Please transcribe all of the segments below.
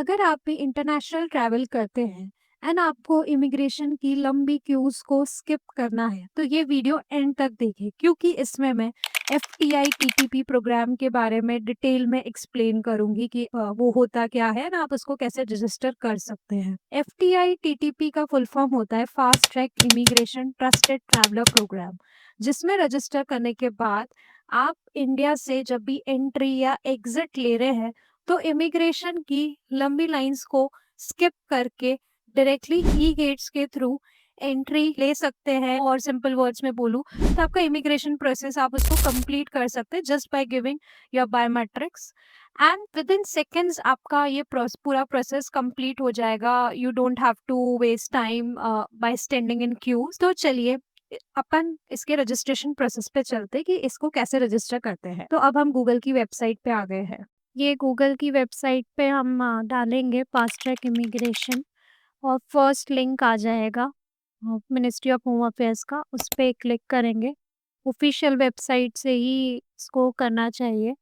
अगर आप भी इंटरनेशनल ट्रैवल करते हैं एंड आपको इमिग्रेशन की लंबी क्यूज को स्किप करना है तो ये वीडियो एंड तक देखिए क्योंकि इसमें मैं FTI TTP प्रोग्राम के बारे में डिटेल में एक्सप्लेन करूंगी कि वो होता क्या है ना आप उसको कैसे रजिस्टर कर सकते हैं। FTI TTP का फुल फॉर्म होता है fast track immigration trusted traveller programme, जिसमें रजिस्टर करने के बाद आप इंडिया से जब भी एंट्री या एग्जिट ले रहे हैं तो इमिग्रेशन की लंबी लाइंस को स्किप करके डायरेक्टली ई गेट्स के थ्रू एंट्री ले सकते हैं। और सिंपल वर्ड्स में बोलूं तो आपका इमिग्रेशन प्रोसेस आप उसको कंप्लीट कर सकते हैं just by giving your biometrics and within seconds आपका ये पूरा प्रोसेस कंप्लीट हो जाएगा। You don't have to waste time by standing in queues. तो चलिए अपन इसके रजिस्ट्रेशन प्रोसेस पे चलते हैं कि इसको कैसे रजिस्टर करते हैं। तो अब हम गूगल की वेबसाइट पे आ गए हैं। ये गूगल की वेबसाइट पे हम डालेंगे फास्ट ट्रैक इमिग्रेशन और फर्स्ट लिंक आ जाएगा मिनिस्ट्री ऑफ होम अफेयर्स का, उस पर क्लिक करेंगे। ऑफिशियल वेबसाइट से ही इसको करना चाहिए।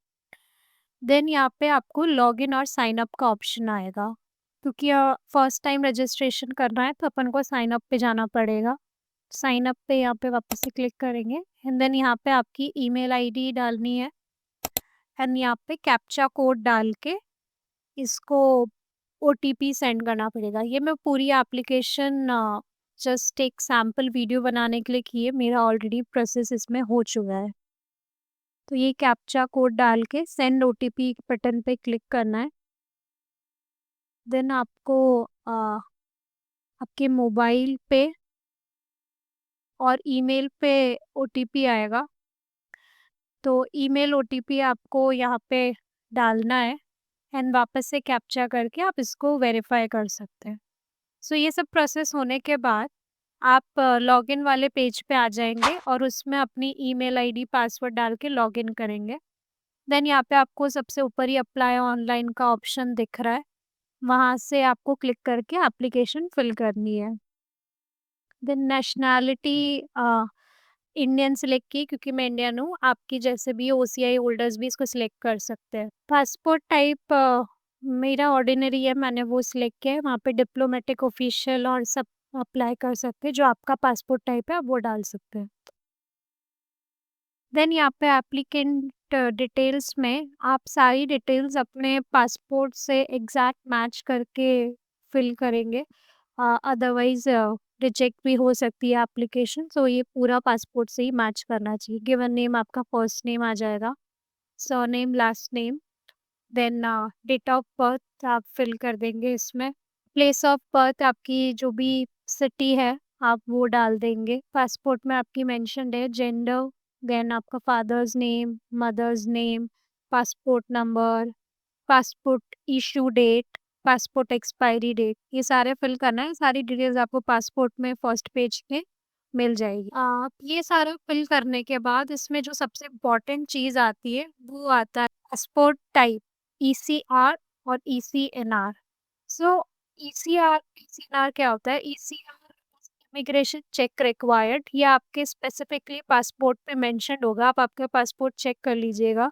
देन यहाँ पे आपको लॉगिन और साइन अप का ऑप्शन आएगा, क्योंकि फर्स्ट टाइम रजिस्ट्रेशन करना है तो अपन को साइन अप पे जाना पड़ेगा। साइन अप पे यहाँ पे वापस से क्लिक करेंगे एंड देन यहाँ पे आपकी ईमेल आईडी डालनी है एंड यहाँ पे कैप्चा कोड डाल के इसको OTP सेंड करना पड़ेगा। ये मैं पूरी एप्लीकेशन जस्ट एक सैम्पल वीडियो बनाने के लिए की है, मेरा ऑलरेडी प्रोसेस इसमें हो चुका है। तो ये कैप्चा कोड डाल के सेंड OTP बटन पे क्लिक करना है। देन आपको आपके मोबाइल पे और ईमेल पे OTP आएगा। तो ईमेल OTP आपको यहाँ पे डालना है एंड वापस से कैप्चा करके आप इसको वेरीफाई कर सकते हैं। सो ये सब प्रोसेस होने के बाद आप लॉगिन वाले पेज पे आ जाएंगे और उसमें अपनी ईमेल आईडी पासवर्ड डाल के लॉगिन करेंगे। देन यहाँ पे आपको सबसे ऊपर ही अप्लाई ऑनलाइन का ऑप्शन दिख रहा है, वहाँ से आपको क्लिक करके एप्लीकेशन फिल करनी है। देन नेशनैलिटी इंडियन सिलेक्ट की, क्योंकि मैं इंडियन हूँ। आपकी जैसे भी OCI होल्डर्स भी इसको सिलेक्ट कर सकते हैं। पासपोर्ट टाइप मेरा ऑर्डिनरी है, मैंने वो सिलेक्ट किया है। वहाँ पे डिप्लोमेटिक ऑफिशियल और सब अप्लाई कर सकते हैं। जो आपका पासपोर्ट टाइप है आप वो डाल सकते हैं। देन यहाँ पे एप्लीकेंट डिटेल्स में आप सारी डिटेल्स अपने पासपोर्ट से एग्जैक्ट मैच करके फिल करेंगे, अदरवाइज रिजेक्ट भी हो सकती है एप्लीकेशन। सो ये पूरा पासपोर्ट से ही मैच करना चाहिए। गिवन नेम आपका फर्स्ट नेम आ जाएगा, surname, last name, then date of birth आप फिल कर देंगे इसमें। प्लेस ऑफ बर्थ आपकी जो भी सिटी है आप वो डाल देंगे। पासपोर्ट में आपकी मेंशन्ड है जेंडर, देन आपका father's name, mother's name, passport number, passport issue date, passport expiry date, ये सारे फिल करना है। सारी डिटेल्स आपको पासपोर्ट में फर्स्ट पेज पे मिल जाएगी। आप ये सारा फिल करने के बाद इसमें जो सबसे इम्पोर्टेंट चीज़ आती है वो आता है पासपोर्ट टाइप, ECR और ECNR। सो ECNR क्या होता है? ECR इमिग्रेशन चेक रिक्वायर्ड, ये आपके स्पेसिफिकली पासपोर्ट पे मेंशन्ड होगा, आप आपका पासपोर्ट चेक कर लीजिएगा।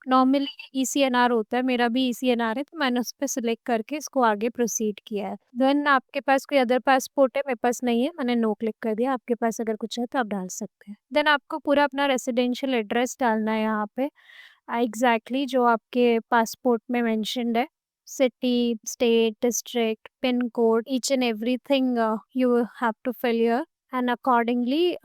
नॉर्मली ECNR होता है, मेरा भी ECNR है, तो मैंने उस पर सिलेक्ट करके इसको आगे प्रोसीड किया है। देन आपके पास कोई अदर पासपोर्ट है, मेरे पास नहीं है, मैंने नो क्लिक कर दिया। आपके पास अगर कुछ है तो आप डाल सकते हैं। देन आपको पूरा अपना रेसिडेंशियल एड्रेस डालना है यहाँ पे, एग्जैक्टली जो आपके पासपोर्ट में मेंशन्ड है। City, state, district, pin code, each and everything you have to fill here and accordingly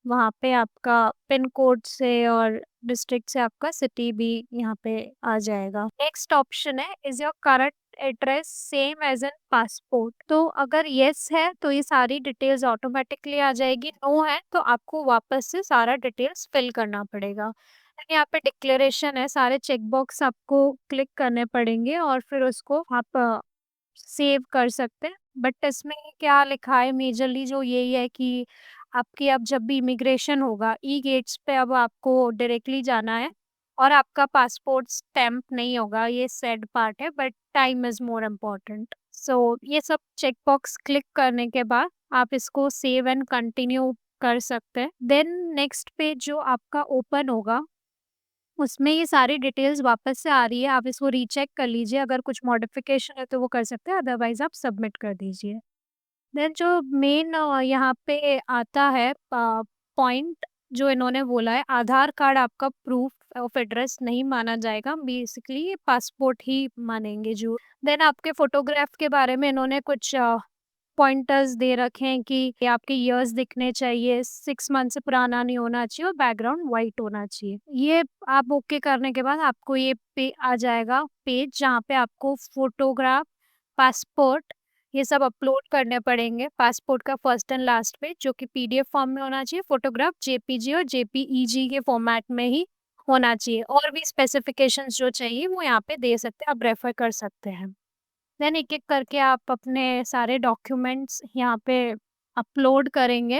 वहाँ पे आपका पिन कोड से और डिस्ट्रिक्ट से आपका सिटी भी यहाँ पे आ जाएगा। नेक्स्ट ऑप्शन है, is your current address same as an passport? तो अगर येस है तो ये सारी डिटेल्स ऑटोमेटिकली आ जाएगी, नो है तो आपको वापस से सारा डिटेल्स फिल करना पड़ेगा। यहाँ पे डिक्लेरेशन है, सारे चेक बॉक्स आपको क्लिक करने पड़ेंगे और फिर उसको आप सेव कर सकते हैं। बट इसमें क्या लिखा है मेजरली जो यही है कि आपकी अब जब भी इमिग्रेशन होगा ई गेट्स पे अब आपको डायरेक्टली जाना है और आपका पासपोर्ट स्टैम्प नहीं होगा। ये सैड पार्ट है, but time is more important. So ये सब चेक बॉक्स क्लिक करने के बाद आप इसको सेव एंड कंटिन्यू कर सकते हैं। देन नेक्स्ट पेज जो आपका ओपन होगा उसमें ये सारी डिटेल्स वापस से आ रही है, आप इसको रीचेक कर लीजिए, अगर कुछ मॉडिफ़िकेशन है तो वो कर सकते हैं, अदरवाइज़ आप सबमिट कर दीजिए। देन जो मेन यहाँ पे आता है पॉइंट जो इन्होंने बोला है, आधार कार्ड आपका प्रूफ ऑफ एड्रेस नहीं माना जाएगा, बेसिकली पासपोर्ट ही मानेंगे जो। देन आपके फ़ोटोग्राफ के बारे में इन्होंने कुछ पॉइंटर्स दे रखे हैं कि ये आपके ईयर्स दिखने चाहिए, 6 मंथ से पुराना नहीं होना चाहिए और बैकग्राउंड व्हाइट होना चाहिए। ये आप ओके करने के बाद आपको ये पे आ जाएगा पेज जहाँ पे आपको फ़ोटोग्राफ, पासपोर्ट ये सब अपलोड करने पड़ेंगे। पासपोर्ट का फर्स्ट एंड लास्ट पेज जो कि पीडीएफ फॉर्म में होना चाहिए, फ़ोटोग्राफ जेपीजी और जेपीईजी के फॉर्मेट में ही होना चाहिए और भी स्पेसिफिकेशंस जो चाहिए वो यहाँ पे दे सकते हैं, आप रेफ़र कर सकते हैं। देन एक-एक करके आप अपने सारे डॉक्यूमेंट्स यहाँ पे अपलोड करेंगे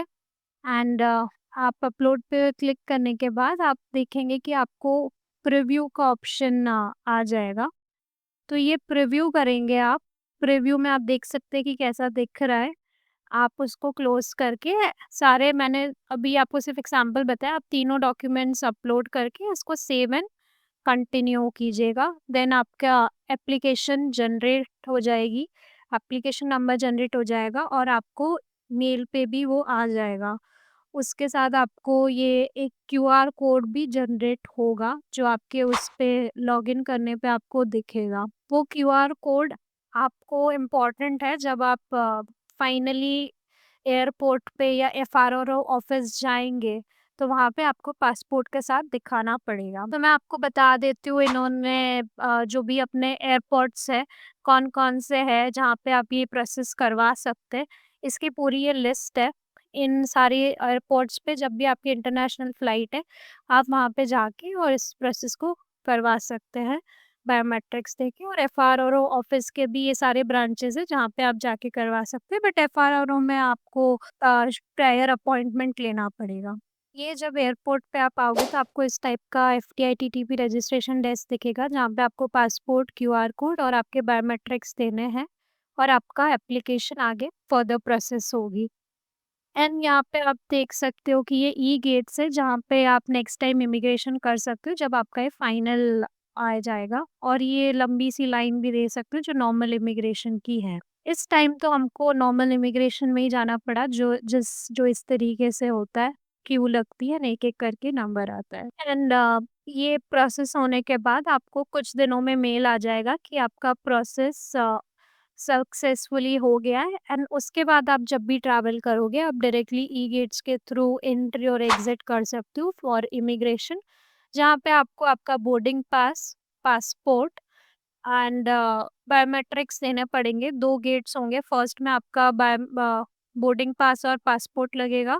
एंड आप अपलोड पे क्लिक करने के बाद आप देखेंगे कि आपको प्रीव्यू का ऑप्शन आ जाएगा। तो ये प्रीव्यू करेंगे आप। प्रीव्यू में आप देख सकते हैं कि कैसा दिख रहा है। आप उसको क्लोज़ करके सारे मैंने अभी आपको सिर्फ़ एग्ज़ाम्पल बताया, आप तीनों डॉक्यूमेंट्स अपलोड करके उसको सेव एंड कंटिन्यू कीजिएगा। देन आपका एप्लीकेशन जनरेट हो जाएगी, एप्लीकेशन नंबर जनरेट हो जाएगा और आपको मेल पे भी वो आ जाएगा। उसके साथ आपको ये एक क्यूआर कोड भी जनरेट होगा, जो आपके उस पे लॉगिन करने पे आपको दिखेगा। वो क्यूआर कोड आपको इम्पोर्टेंट है जब आप फाइनली एयरपोर्ट पे या एफआरओ ऑफिस जाएँगे, तो वहाँ पे आपको पासपोर्ट के साथ दिखाना पड़ेगा। तो मैं आपको बता देती हूँ इन्होंने जो भी अपने एयरपोर्ट्स हैं, कौन-कौन से हैं जहाँ पे आप ये प्रोसेस करवा सकते हैं, इसकी पूरी ये लिस्ट है। इन सारी एयरपोर्ट्स पे जब भी आपकी इंटरनेशनल फ्लाइट है, आप वहाँ पे जाके और इस प्रोसेस को करवा सकते हैं, बायोमेट्रिक्स देके और एफआरओ ऑफिस के भी ये सारे ब्रांचेज़ हैं जहाँ पे आप जाके करवा सकते हैं, बट एफआरओ में आपको प्रायर अपॉइंटमेंट लेना पड़ेगा। ये जब एयरपोर्ट पे आप आओगे तो आपको इस टाइप का एफटीआईटीटीपी रजिस्ट्रेशन डेस्क दिखेगा जहाँ पे आपको पासपोर्ट, क्यूआर कोड और आपके बायोमेट्रिक्स देने हैं और आपका एप्लीकेशन आगे फर्दर प्रोसेस होगी। एंड यहाँ पे आप देख सकते हो कि ये ई गेट्स है जहाँ पे आप नेक्स्ट टाइम इमिग्रेशन कर सकते हो जब आपका ये फाइनल आ जाएगा और ये लंबी सी लाइन भी दे सकते हो जो नॉर्मल इमिग्रेशन की है। इस टाइम तो हमको नॉर्मल इमिग्रेशन में ही जाना पड़ा जो इस तरीके से होता है, क्यू लगती है, एक-एक करके नंबर आता है। एंड ये प्रोसेस होने के बाद आपको कुछ दिनों में मेल आ जाएगा कि आपका प्रोसेस सक्सेसफुली हो गया है एंड उसके बाद आप जब भी ट्रैवल करोगे आप डायरेक्टली ई गेट्स के थ्रू एंट्री और एग्जिट कर सकते हो फॉर इमिग्रेशन जहाँ पे आपको आपका boarding pass, passport and biometrics देने पड़ेंगे। 2 गेट्स होंगे, फर्स्ट में आपका बोर्डिंग पास और पासपोर्ट लगेगा,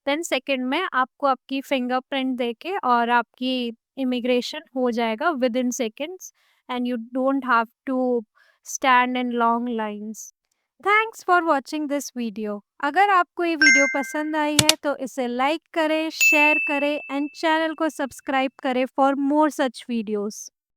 देन सेकंड में आपको आपकी फिंगरप्रिंट देके और आपकी इमिग्रेशन हो जाएगा within seconds and you don't have to stand in long lines. Thanks for watching this video. अगर आपको ये वीडियो पसंद आई है तो इसे लाइक करें, शेयर करें एंड चैनल को सब्सक्राइब करें फॉर मोर सच वीडियोस।